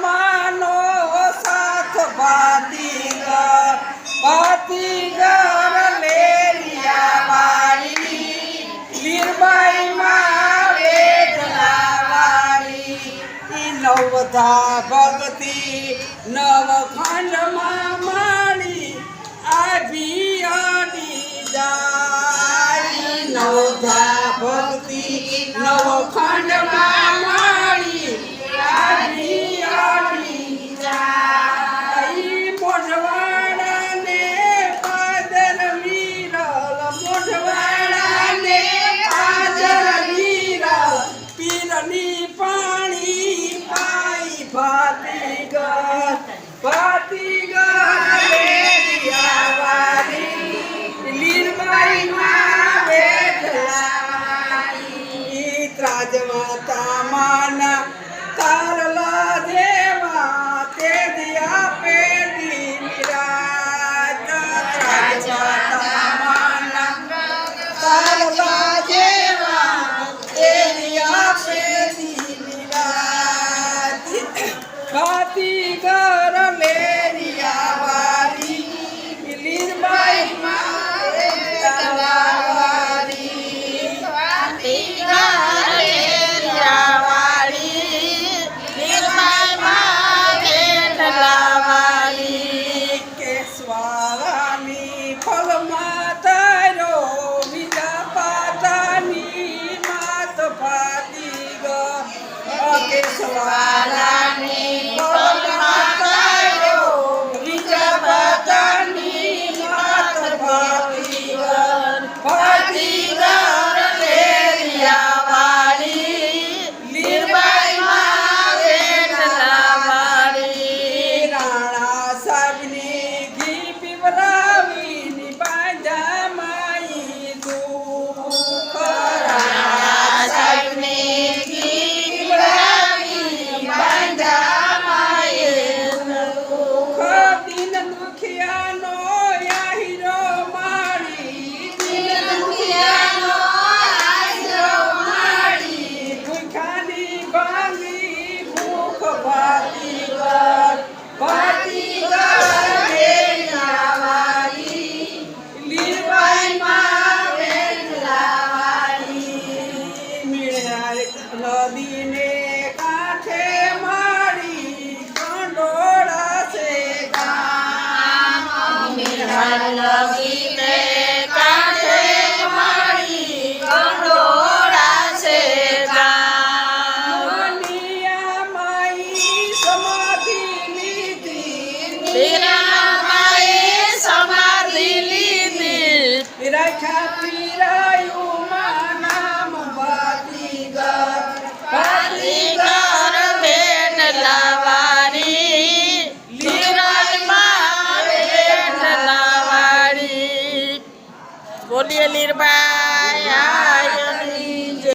માનો સાથ ભાતીગર લેરિયા વાળી લીરબાઈ માં વેઠલા વાળી નવધા ભક્તિ નવખંડમાં માળી આભી અડી જાય નવધા ભક્તિ નવખંડમાં માળી આભી અડી જાય મોઢવાડાને પાદર વિરલ મોઢવાડાને પાદર વિરલ પીરની પાણી પાઈ ભાતીગર લેરિયા વાળી લીરબાઈ માં વેઠલાઈ ત્રાજવાતા માના તારલા દેવા તે દિયા પેડી નિરાજ ત્રાજવાતા માના તારલા દેવા તે દિયા પેડી નિરાજ ભાતીગર લેરિયા વાળી લીરબાઈ માં વેઠલા વાળી ભાતીગર લેરિયા વાળી લીરબાઈ માં વેઠલા વાળી કેશવાળાની ફળમાં તારો બીજા પાતાની માત ભાતીગર કેશવાળાની ફળમાં તારો બીજા પાતાની માત ભાતીગર ભાતીગર લેરિયા વાળી લીરબાઈ માં વેઠલા વાળી રાણા સાહેબની ઘી પીવરાવીની બાજા માઈ દુઃખ રાણા સાહેબને ઘી પીવડાવી બાંધા માએ દુઃખ દિન દુખિયાનો આહીરો માળી દિન દુખિયાનો આશરો માળી ભૂખાની ભાંગી ભૂખ ભાતીગર લેરિયા વાળી લીરબાઈ માં વેઠલા વાળી નદીને કાંઠે માળી કંડોળા છે ગામ લગીને કાંઠે માળી કંડોળા છે ગામ મનિયા માઈ સમાધિ લીધી મીરા માએ સમાધિ લીધી રાખ્યા પીરાયું માં નામ ભાતીગર ભાતીગર વેઠલા વાળી લીરબાઈ માં વેઠલા વાળી બોલીએ લીરબાઈ આય